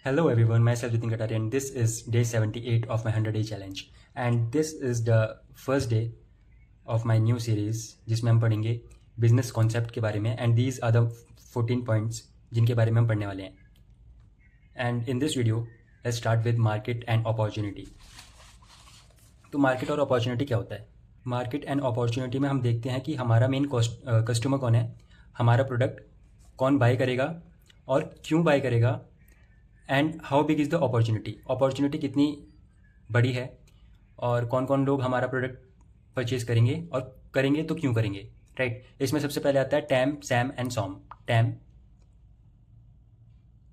Hello everyone, myself Jitin Katari and this is day 78 of my 100-day challenge and this is the first day of my new series जिसमें हम पढ़ेंगे business concept के बारे में and these are the 14 points जिनके बारे में हम पढ़ने वाले हैं. And in this video, let's start with market and opportunity. तो मार्केट और अपॉर्चुनिटी क्या होता है? मार्केट एंड अपॉर्चुनिटी में हम देखते हैं कि हमारा मेन कस्टमर कौन है, हमारा प्रोडक्ट कौन बाय करेगा और क्यों बाय करेगा, and how big is the opportunity कितनी बड़ी है और कौन कौन लोग हमारा प्रोडक्ट परचेज करेंगे और करेंगे तो क्यों करेंगे, राइट. इसमें सबसे पहले आता है TAM, SAM and SOM. TAM,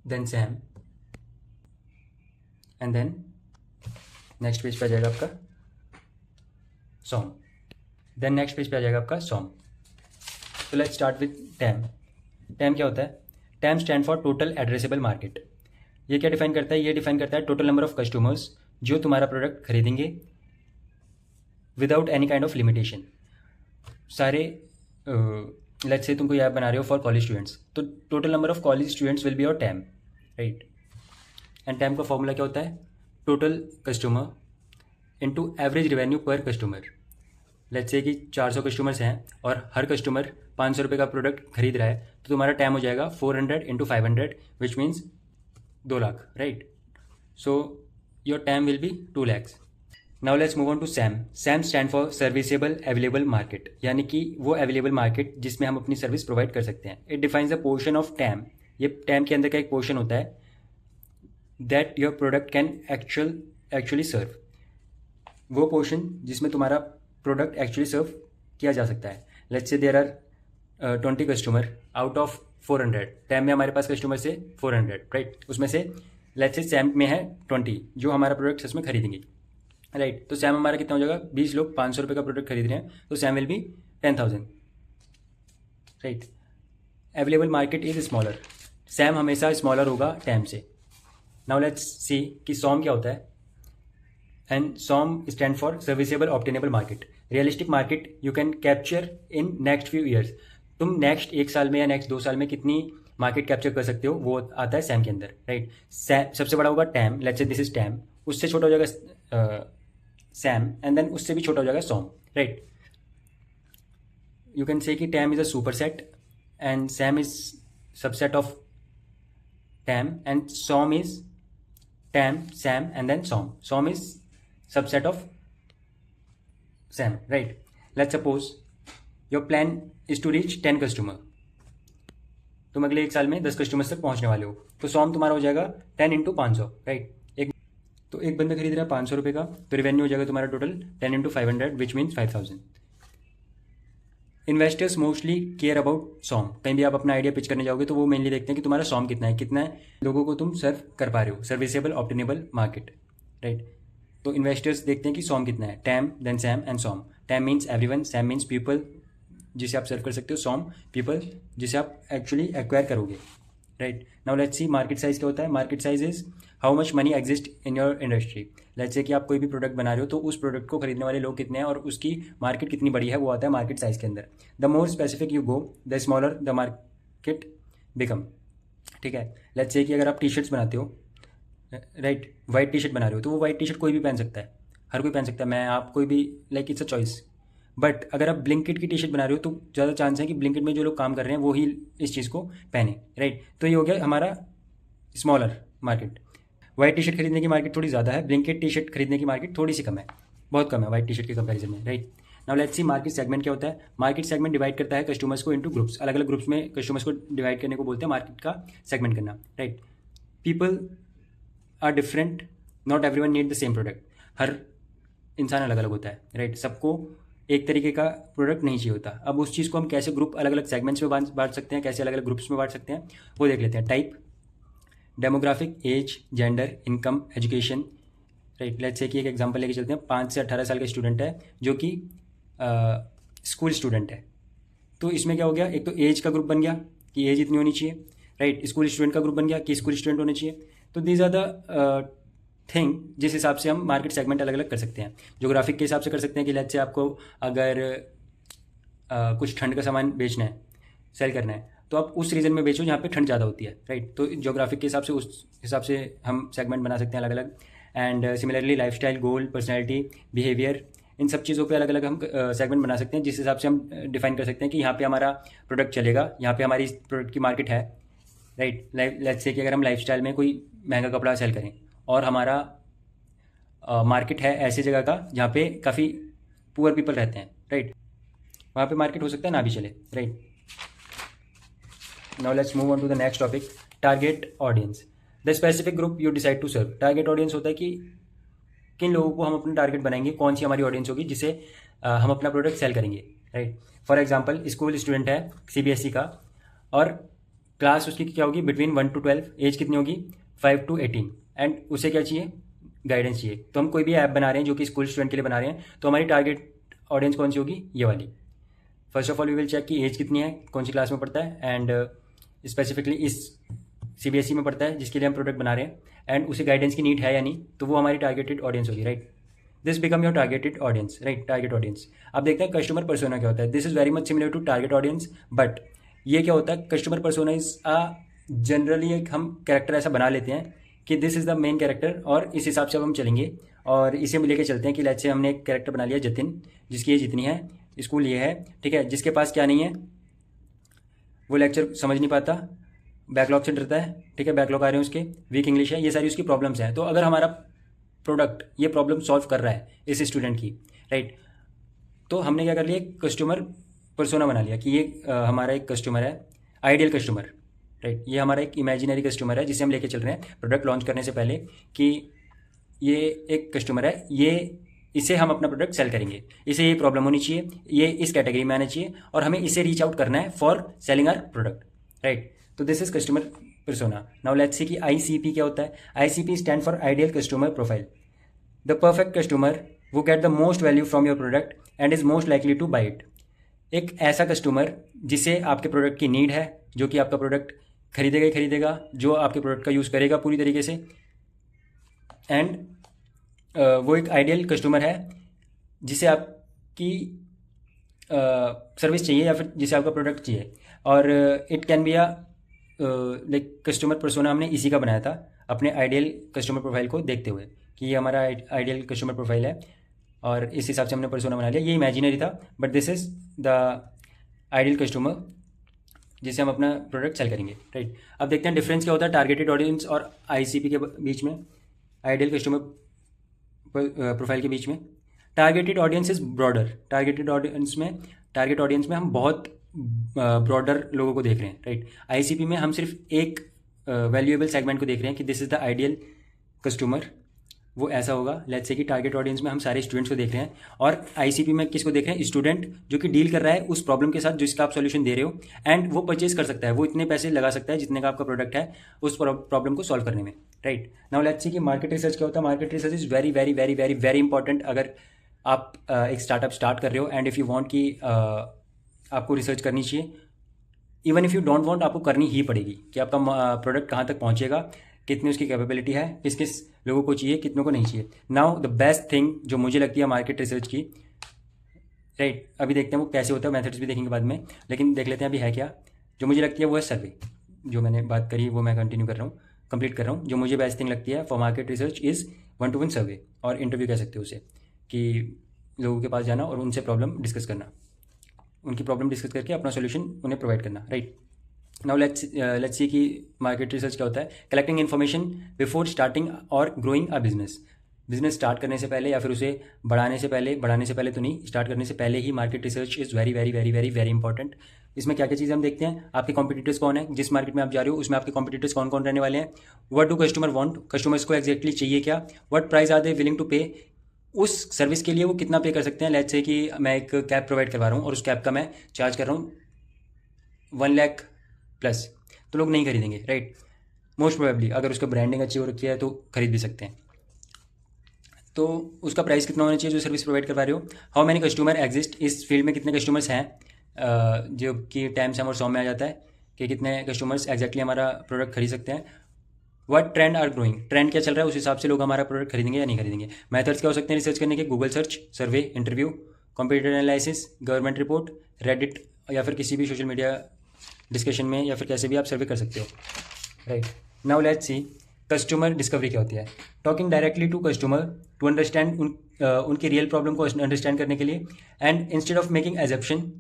then SAM, and then next page पे आ जाएगा आपका सॉम. देन नेक्स्ट पेज पे आ जाएगा आपका सॉम. तो let's start with time. Time क्या होता है? Time stand for total addressable market. ये क्या डिफाइन करता है? ये डिफाइन करता है टोटल नंबर ऑफ कस्टमर्स जो तुम्हारा प्रोडक्ट खरीदेंगे without any kind of limitation. सारे लेट्स से तुमको ऐप बना रहे हो फॉर कॉलेज स्टूडेंट्स, तो total number of college students will be your time, right. And time का फॉर्मूला क्या होता है? Total customer into average revenue पर कस्टमर. लेट्स से कि 400 कस्टमर्स हैं और हर कस्टमर 500 रुपये का प्रोडक्ट खरीद रहा है, तो तुम्हारा टैम हो जाएगा 400 into 500 which means 2 lakh, right. So your TAM will be 2 lakhs. Now let's move on to SAM. SAM stand for serviceable available market, यानी कि वो अवेलेबल मार्केट जिसमें हम अपनी सर्विस प्रोवाइड कर सकते हैं. It defines the portion of TAM. ये टैम के अंदर का एक पोर्शन होता है that your product can actually serve. वो पोर्शन जिसमें तुम्हारा प्रोडक्ट एक्चुअली सर्व किया जा सकता है. Let's say there are 20 customer out of 400. TAM में हमारे पास कस्टमर से 400, राइट. उसमें से लेट्स से सैम में है 20 जो हमारा प्रोडक्ट सच में खरीदेंगे, राइट. तो सैम हमारा कितना हो जाएगा? 20 लोग 500 रुपये का प्रोडक्ट खरीद रहे हैं, तो SAM will be 10,000, right. Available market is smaller. SAM हमेशा स्मॉलर होगा टैम से. नाउ लेट्स सी कि सॉम क्या होता है. And SOM stand for serviceable obtainable market. Realistic market you can capture in next few years. तुम next 1 साल में या नेक्स्ट 2 साल में कितनी मार्केट कैप्चर कर सकते हो, वो आता है सैम के अंदर, राइट. सबसे बड़ा होगा time. Let's say this is time. उससे छोटा हो जाएगा सैम, एंड देन उससे भी छोटा हो जाएगा सॉम, राइट. यू कैन से कि TAM is a super set and SAM is subset of TAM and SOM is TAM, SAM and then SOM. SOM is subset of SAM, right. Let's suppose your plan is to reach 10 customer. तुम अगले 1 साल में 10 customers तक पहुंचने वाले हो, तो सॉम तुम्हारा हो जाएगा 10 इंटू 500, राइट. एक बंदा खरीद रहा है 500 रुपये का, तो रेवेन्यू हो जाएगा तुम्हारा total 10 into 500 which means 5,000. Investors mostly care about SOM. कहीं भी आप अपना आइडिया पिच करने जाओगे तो वो मेनली देखते हैं कि तुम्हारा सॉम कितना है लोगों को तुम सर्व कर पा रहे हो. Serviceable obtainable market, right. तो इन्वेस्टर्स देखते हैं कि सॉम कितना है. TAM, then SAM and SOM. TAM means everyone, SAM means people जिसे आप सर्व कर सकते हो, सॉम पीपल जिसे आप एक्चुअली एक्वायर करोगे, right. Now let's C market size क्या होता है. Market size is how much money exist in your industry. Let's say कि आप कोई भी प्रोडक्ट बना रहे हो तो उस प्रोडक्ट को खरीदने वाले लोग कितने हैं और उसकी मार्केट कितनी बड़ी है, वो आता है मार्केट साइज के अंदर. The more specific you go the smaller the market become, ठीक है. लेट्स से कि अगर आप टी शर्ट्स बनाते हो, राइट, वाइट टी शर्ट बना रहे हो, तो वो वाइट टी शर्ट कोई भी पहन सकता है, हर कोई पहन सकता है, मैं आप कोई भी, like it's a choice. But अगर आप ब्लिंकिट की टी शर्ट बना रहे हो तो ज़्यादा चांस है कि ब्लिंकिट में जो लोग काम कर रहे हैं वो ही इस चीज़ को पहने, राइट. तो ये हो गया हमारा smaller market. White T shirt खरीदने की मार्केट थोड़ी ज़्यादा है, ब्लिंकिट टी शर्ट खरीदने की मार्केट थोड़ी सी कम है, बहुत कम है वाइट टी शर्ट के कंपैरिजन में, right. Now let's C market segment क्या होता है. मार्केट सेगमेंट डिवाइड करता है कस्टमर्स को इनटू ग्रुप्स. अलग अलग ग्रुप्स में कस्टमर्स को डिवाइड करने को बोलते हैं मार्केट का सेगमेंट करना, right. People are different, not everyone need the same product. हर इंसान अलग अलग होता है, राइट. सबको एक तरीके का प्रोडक्ट नहीं चाहिए होता. अब उस चीज़ को हम कैसे ग्रुप अलग अलग सेगमेंट्स में बांट सकते हैं, कैसे अलग अलग ग्रुप्स में बांट सकते हैं, वो देख लेते हैं. Type, demographic, age, gender, income, education, right. Let's say कि एक एग्जांपल लेके चलते हैं. 5 से 18 साल का स्टूडेंट है जो कि स्कूल स्टूडेंट है, तो इसमें क्या हो गया, एक तो एज का ग्रुप बन गया कि एज इतनी होनी चाहिए, राइट. स्कूल स्टूडेंट का ग्रुप बन गया कि स्कूल स्टूडेंट होने चाहिए. तो दीज आर द थिंग जिस हिसाब से हम मार्केट सेगमेंट अलग अलग कर सकते हैं. जोग्राफिक के हिसाब से कर सकते हैं कि लेट्स से आपको अगर कुछ ठंड का सामान बेचना है, सेल करना है, तो आप उस रीजन में बेचो जहाँ पे ठंड ज़्यादा होती है, राइट। तो ज्योग्राफिक के हिसाब से उस हिसाब से हम सेगमेंट बना सकते हैं अलग अलग। And similarly lifestyle, goal, personality, behaviour, इन सब चीज़ों पे अलग अलग हम सेगमेंट बना सकते हैं, जिस हिसाब से हम डिफाइन कर सकते हैं कि यहाँ पे हमारा प्रोडक्ट चलेगा, यहाँ पे हमारी इस प्रोडक्ट की मार्केट है, राइट। लेट्स से कि अगर हम लाइफस्टाइल में कोई महंगा कपड़ा सेल करें और हमारा मार्केट है ऐसी जगह का जहाँ पे काफ़ी पुअर पीपल रहते हैं, राइट, वहाँ पे मार्केट हो सकता है ना भी चले, right. Now let's move on to the next topic, target audience, the specific group you decide to serve. Target audience होता है कि किन लोगों को हम अपना टारगेट बनाएंगे, कौन सी हमारी ऑडियंस होगी जिसे हम अपना प्रोडक्ट सेल करेंगे, right. For example school student है सीबीएसई का और क्लास उसकी क्या होगी, बिटवीन 1 to 12, एज कितनी होगी 5 to 18, एंड उसे क्या चाहिए, गाइडेंस चाहिए। तो हम कोई भी ऐप बना रहे हैं जो कि स्कूल स्टूडेंट के लिए बना रहे हैं, तो हमारी टारगेट ऑडियंस कौन सी होगी, ये वाली। First of all we will check कि एज कितनी है, कौन सी क्लास में पढ़ता है, एंड स्पेसिफिकली इस सीबीएसई में पढ़ता है जिसके लिए हम प्रोडक्ट बना रहे हैं, एंड उसे गाइडेंस की नीड है या नहीं, तो वो हमारी टारगेटेड ऑडियंस होगी, right. This become your targeted audience, right. Target audience, अब देखते हैं कस्टमर पर्सोना क्या होता है। This is very much similar to target audience, but ये क्या होता है, कस्टमर पर्सोना इज जनरली एक हम कैरेक्टर ऐसा बना लेते हैं कि this is the main character, और इस हिसाब से अब हम चलेंगे और इसे हम लेके चलते हैं कि लेट्स से हमने एक कैरेक्टर बना लिया जतिन, जिसकी एज इतनी है, स्कूल ये है, ठीक है, जिसके पास क्या नहीं है, वो लेक्चर समझ नहीं पाता, बैकलॉग से डरता है, ठीक है, बैकलॉग आ रहे हैं उसके, वीक इंग्लिश है, ये सारी उसकी प्रॉब्लम्स हैं। तो अगर हमारा प्रोडक्ट ये प्रॉब्लम सॉल्व कर रहा है इस स्टूडेंट की, राइट, तो हमने क्या कर लिया, एक कस्टमर पर्सोना बना लिया कि ये हमारा एक कस्टमर है, आइडियल कस्टमर, राइट। ये हमारा एक इमेजिनरी कस्टमर है जिसे हम लेके चल रहे हैं प्रोडक्ट लॉन्च करने से पहले कि ये एक कस्टमर है, ये इसे हम अपना प्रोडक्ट सेल करेंगे, इसे ये प्रॉब्लम होनी चाहिए, ये इस कैटेगरी में आना चाहिए और हमें इसे रीच आउट करना है for selling our product, right. तो this is customer persona. Now let's see कि आईसीपी क्या होता है। ICP stand for ideal customer profile, the perfect customer who get the most value from your product and is most likely to buy it. एक ऐसा customer जिसे आपके product की need है, जो कि आपका प्रोडक्ट खरीदेगा ही खरीदेगा, जो आपके प्रोडक्ट का यूज़ करेगा पूरी तरीके से, एंड वो एक आइडियल कस्टमर है जिसे आपकी सर्विस चाहिए या फिर जिसे आपका प्रोडक्ट चाहिए। और it can be a like customer persona हमने इसी का बनाया था अपने आइडियल कस्टमर प्रोफाइल को देखते हुए कि ये हमारा आइडियल कस्टमर प्रोफाइल है, और इस हिसाब से हमने पर्सोना बना लिया। ये इमेजिनरी था but this is the ideal customer जिसे हम अपना प्रोडक्ट सेल करेंगे, राइट। अब देखते हैं डिफरेंस क्या होता है टारगेटेड ऑडियंस और आईसीपी के बीच में, आइडियल कस्टमर प्रोफाइल के बीच में। Targeted audience is broader, target audience में हम बहुत ब्रॉडर लोगों को देख रहे हैं, राइट। आईसीपी में हम सिर्फ एक वैल्यूएबल सेगमेंट को देख रहे हैं कि this is the ideal customer, वो ऐसा होगा। लेट्स से कि टारगेट ऑडियंस में हम सारे स्टूडेंट्स को देख रहे हैं, और आईसीपी में किसको देख रहे हैं, स्टूडेंट जो कि डील कर रहा है उस प्रॉब्लम के साथ जिसका आप सॉल्यूशन दे रहे हो, एंड वो परचेज कर सकता है, वो इतने पैसे लगा सकता है जितने का आपका प्रोडक्ट है उस प्रॉब्लम को सॉल्व करने में, राइट। नाउ लेट्स सी कि मार्केट रिसर्च क्या होता है। Market research is very very very very very important अगर आप एक स्टार्टअप स्टार्ट कर रहे हो, एंड इफ़ यू वांट कि आपको रिसर्च करनी चाहिए, even if you don't want, आपको करनी ही पड़ेगी कि आपका प्रोडक्ट कहाँ तक पहुँचेगा, कितनी उसकी कैपेबिलिटी है, किस किस लोगों को चाहिए, कितनों को नहीं चाहिए। नाउ द बेस्ट थिंग जो मुझे लगती है मार्केट रिसर्च की, राइट, अभी देखते हैं वो कैसे होता है, मेथड्स भी देखेंगे बाद में, लेकिन देख लेते हैं अभी है क्या। जो मुझे लगती है वो है सर्वे, जो मैंने बात करी वो मैं कंटिन्यू कर रहा हूँ, कंप्लीट कर रहा हूँ। जो मुझे बेस्ट थिंग लगती है for market research is 1-to-1 सर्वे, और इंटरव्यू कह सकते हो उसे, कि लोगों के पास जाना और उनसे प्रॉब्लम डिस्कस करना, उनकी प्रॉब्लम डिस्कस करके अपना सोल्यूशन उन्हें प्रोवाइड करना, राइट। नाउ लेट्स सी कि मार्केट रिसर्च क्या होता है। कलेक्टिंग इन्फॉर्मेशन बिफोर स्टार्टिंग और ग्रोइंग अ बिजनेस स्टार्ट करने से पहले या फिर उसे बढ़ाने से पहले तो नहीं, स्टार्ट करने से पहले ही market research is very very very very very important. इसमें क्या क्या चीज़ें हम देखते हैं, आपके कॉम्पिटिटर्स कौन है, जिस मार्केट में आप जा रहे हो उसमें आपके कॉम्पिटिटर्स कौन कौन रहने वाले हैं, what do customer want, customers को एक्जैक्टली चाहिए क्या, what price are they willing to pay, उस सर्विस के लिए वो कितना पे कर सकते हैं। लेट्स से कि मैं एक कैब प्रोवाइड करवा रहा हूँ और उस कैब का मैं चार्ज कर रहा हूँ 1 लाख प्लस, तो लोग नहीं खरीदेंगे, राइट। मोस्ट प्रोबेबली अगर उसका ब्रांडिंग अच्छी हो रखी है तो खरीद भी सकते हैं। तो उसका प्राइस कितना होना चाहिए जो सर्विस प्रोवाइड करवा रहे हो। हाउ मैनी कस्टमर एग्जिस्ट, इस फील्ड में कितने कस्टमर्स हैं, जो कि टाइम सम और सॉम में आ जाता है कि कितने कस्टमर्स एग्जैक्टली हमारा प्रोडक्ट खरीद सकते हैं। What trend are growing, trend क्या चल रहा है उस हिसाब से लोग हमारा प्रोडक्ट खरीदेंगे या नहीं खरीदेंगे। मेथड्स क्या हो सकते हैं रिसर्च करने के, Google search, survey, interview, computer analysis, government report, Reddit या फिर किसी भी सोशल मीडिया डिस्कशन में या फिर कैसे भी आप सर्वे कर सकते हो, right. Now let's see customer discovery क्या होती है। Talking directly to customer to understand उनके रियल प्रॉब्लम को अंडरस्टैंड करने के लिए, and instead of making assumption,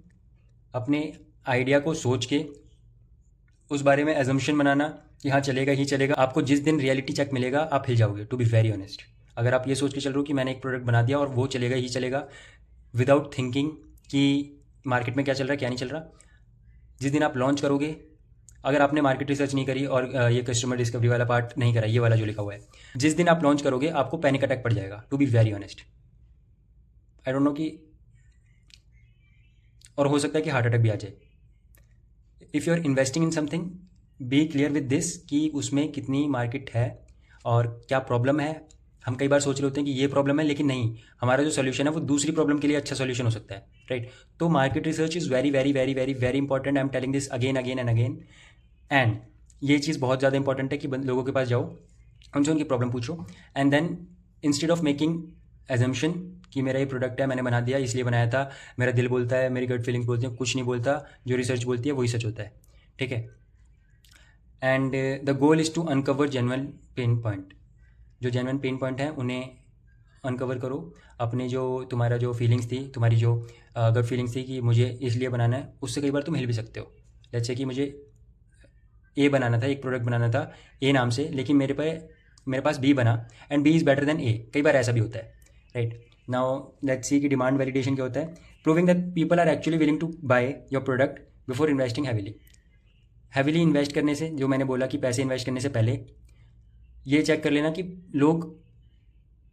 अपने आइडिया को सोच के उस बारे में एजम्पशन बनाना कि हाँ चलेगा ही चलेगा। आपको जिस दिन रियलिटी चेक मिलेगा आप हिल जाओगे, टू बी वेरी ऑनेस्ट। अगर आप ये सोच के चल रहे हो कि मैंने एक प्रोडक्ट बना दिया और वो चलेगा ही चलेगा विदाउट थिंकिंग कि मार्केट में क्या चल रहा है क्या नहीं चल रहा, जिस दिन आप लॉन्च करोगे, अगर आपने मार्केट रिसर्च नहीं करी और ये कस्टमर डिस्कवरी वाला पार्ट नहीं करा, ये वाला जो लिखा हुआ है, जिस दिन आप लॉन्च करोगे आपको पैनिक अटैक पड़ जाएगा, to be very honest. I don't know कि, और हो सकता है कि हार्ट अटैक भी आ जाए। If you are investing in something, be clear with this कि उसमें कितनी मार्केट है और क्या प्रॉब्लम है। हम कई बार सोच रहे होते हैं कि ये प्रॉब्लम है, लेकिन नहीं, हमारा जो सोल्यूशन है वो दूसरी प्रॉब्लम के लिए अच्छा सोल्यूशन हो सकता है, राइट। तो market research is very very very very very important. I am telling this again again and again. And ये चीज़ बहुत ज़्यादा इंपॉर्टेंट है कि लोगों के पास जाओ, उनसे उनकी प्रॉब्लम पूछो, and then instead of making assumption कि मेरा ये प्रोडक्ट है, मैंने बना दिया, इसलिए बनाया था, मेरा दिल बोलता है, मेरी गट फीलिंग्स बोलती हैं, कुछ नहीं बोलता, जो रिसर्च बोलती है वही सच होता है, ठीक है। And the goal is to uncover genuine pain point. जो जेन्युइन पेन पॉइंट हैं उन्हें अनकवर करो। अपने जो तुम्हारा जो फीलिंग्स थी, तुम्हारी जो गट फीलिंग्स थी कि मुझे इसलिए बनाना है, उससे कई बार तुम हिल भी सकते हो। लेट्स से कि मुझे ए बनाना था, एक प्रोडक्ट बनाना था ए नाम से, लेकिन मेरे पास बी बना and B is better than A. कई बार ऐसा भी होता है, राइट। नाउ लेट्स सी कि डिमांड वैलिडेशन क्या होता है। Proving that people are actually willing to buy your product before investing heavily invest करने से, जो मैंने बोला कि पैसे इन्वेस्ट करने से पहले ये चेक कर लेना कि लोग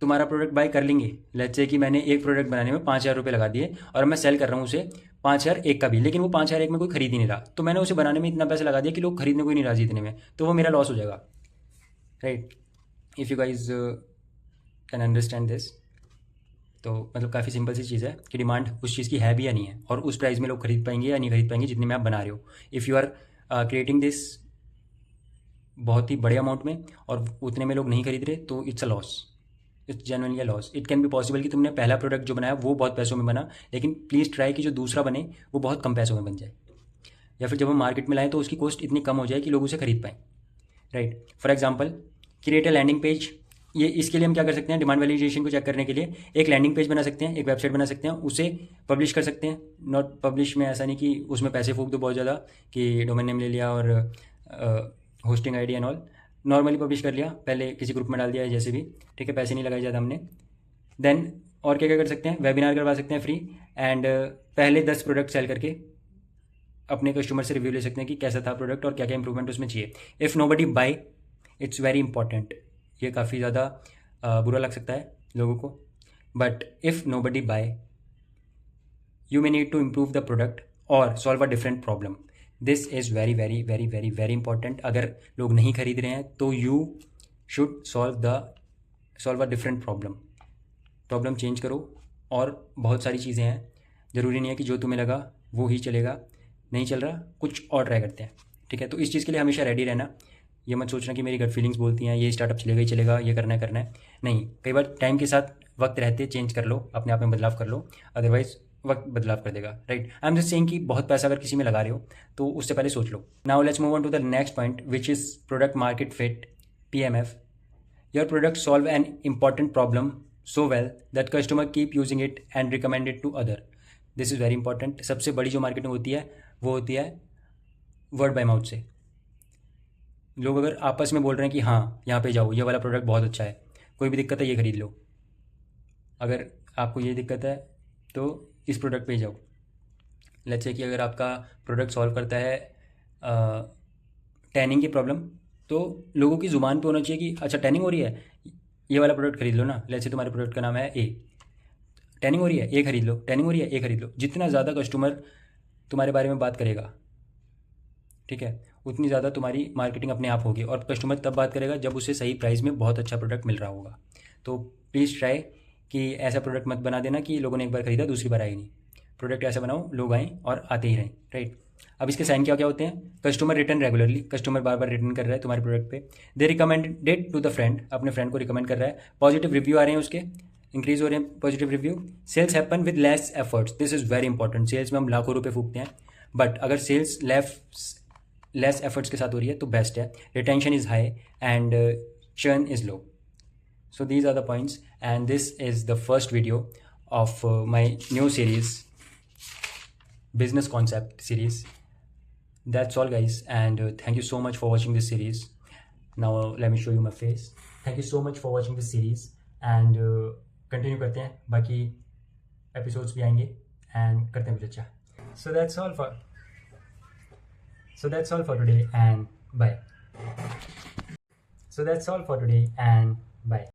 तुम्हारा प्रोडक्ट बाय कर लेंगे। लेट्स से कि मैंने एक प्रोडक्ट बनाने में 5,000 रुपये लगा दिए और मैं सेल कर रहा हूँ उसे 5,000 एक का भी, लेकिन वो 5,000 एक में कोई खरीद ही नहीं रहा, तो मैंने उसे बनाने में इतना पैसा लगा दिया कि लोग खरीदने को ही नहीं राजी इतने में, तो वो मेरा लॉस हो जाएगा, right. If you guys can understand this, तो मतलब काफ़ी सिंपल सी चीज़ है कि डिमांड उस चीज़ की है भी या नहीं है, और उस प्राइस में लोग खरीद पाएंगे या नहीं खरीद पाएंगे जितने में आप बना रहे हो। If you are creating this बहुत ही बड़े अमाउंट में और उतने में लोग नहीं खरीद रहे, तो it's a loss, it's genuinely a loss. It can be possible कि तुमने पहला प्रोडक्ट जो बनाया वो बहुत पैसों में बना, लेकिन प्लीज़ ट्राई कि जो दूसरा बने वो बहुत कम पैसों में बन जाए, या फिर जब हम मार्केट में लाएँ तो उसकी कॉस्ट इतनी कम हो जाए कि लोग उसे खरीद पाएँ, right. For example create a landing page. ये इसके लिए हम क्या कर सकते हैं, डिमांड वैलिडेशन को चेक करने के लिए एक लैंडिंग पेज बना सकते हैं, एक वेबसाइट बना सकते हैं, उसे पब्लिश कर सकते हैं। नॉट पब्लिश में ऐसा नहीं कि उसमें पैसे फूंक दो बहुत ज़्यादा कि डोमेन नेम ले लिया और hosting ID and all, normally publish कर लिया, पहले किसी ग्रुप में डाल दिया है जैसे भी, ठीक है, पैसे नहीं लगाए ज़्यादा हमने। देन और क्या क्या कर सकते हैं, वेबिनार करवा सकते हैं फ्री, एंड पहले 10 प्रोडक्ट सेल करके अपने कस्टमर से रिव्यू ले सकते हैं कि कैसा था प्रोडक्ट और क्या क्या इंप्रूवमेंट उसमें चाहिए। If nobody buy, it's very important. ये काफ़ी ज़्यादा बुरा लग सकता है लोगों को, but if nobody buy you may need to improve the product और solve a different problem. This is very very very very very important. अगर लोग नहीं खरीद रहे हैं तो you should solve a different problem change करो। और बहुत सारी चीज़ें हैं, ज़रूरी नहीं है कि जो तुम्हें लगा वो ही चलेगा, नहीं चल रहा कुछ और ट्राई करते हैं, ठीक है। तो इस चीज़ के लिए हमेशा रेडी रहना। ये मत सोचना कि मेरी गट फीलिंग्स बोलती हैं ये स्टार्टअप चलेगा ही चलेगा, ये करना है नहीं। कई बार टाइम के साथ वक्त रहते चेंज कर लो, अपने आप में बदलाव कर लो, अदरवाइज वक्त बदलाव कर देगा, right. I am just saying कि बहुत पैसा अगर किसी में लगा रहे हो तो उससे पहले सोच लो। Now let's move on to the next point which is product market fit, PMF। Your product solve an important problem so well that customer keep using it and recommend it to other. This is very important. सबसे बड़ी जो marketing होती है वो होती है word by mouth से। लोग अगर आपस में बोल रहे हैं कि हाँ यहाँ पे जाओ, ये वाला प्रोडक्ट बहुत अच्छा है, कोई भी दिक्कत है ये खरीद लो, अगर आपको ये दिक्कत है तो इस प्रोडक्ट पे जाओ। लेट्स से कि अगर आपका प्रोडक्ट सॉल्व करता है टैनिंग की प्रॉब्लम, तो लोगों की ज़ुबान पे होना चाहिए कि अच्छा टैनिंग हो रही है, ये वाला प्रोडक्ट खरीद लो ना। लेट्स से तुम्हारे प्रोडक्ट का नाम है ए, टैनिंग हो रही है ए खरीद लो, टैनिंग हो रही है ए खरीद लो। जितना ज़्यादा कस्टमर तुम्हारे बारे में बात करेगा, ठीक है, उतनी ज़्यादा तुम्हारी मार्केटिंग अपने आप होगी। और कस्टमर तब बात करेगा जब उसे सही प्राइस में बहुत अच्छा प्रोडक्ट मिल रहा होगा। तो प्लीज़ ट्राई कि ऐसा प्रोडक्ट मत बना देना कि लोगों ने एक बार खरीदा दूसरी बार आए नहीं। प्रोडक्ट ऐसा बनाओ लोग आएँ और आते ही रहें, राइट। अब इसके साइन क्या क्या होते हैं, कस्टमर रिटर्न रेगुलरली, कस्टमर बार बार रिटर्न कर रहा है तुम्हारे प्रोडक्ट पे। दे रिकमेंडेड टू द फ्रेंड, अपने फ्रेंड को रिकमेंड कर रहा है। पॉजिटिव रिव्यू आ रहे हैं उसके, इंक्रीज हो रहे हैं positive review. Sales happen with less efforts, this is very important. Sales में हम लाखों रुपये फूकते हैं, बट अगर सेल्स लेस एफर्ट्स के साथ हो रही है तो बेस्ट है. Retention is high and churn is low. So these are the points, and this is the first video of my new series, business concept series. That's all guys, and thank you so much for watching this series. Now let me show you my face. Thank you so much for watching this series, and continue करते हैं, बाकी episodes भी आएंगे and करते हैं कुछ अच्छा. So that's all for today and bye. So that's all for today and bye.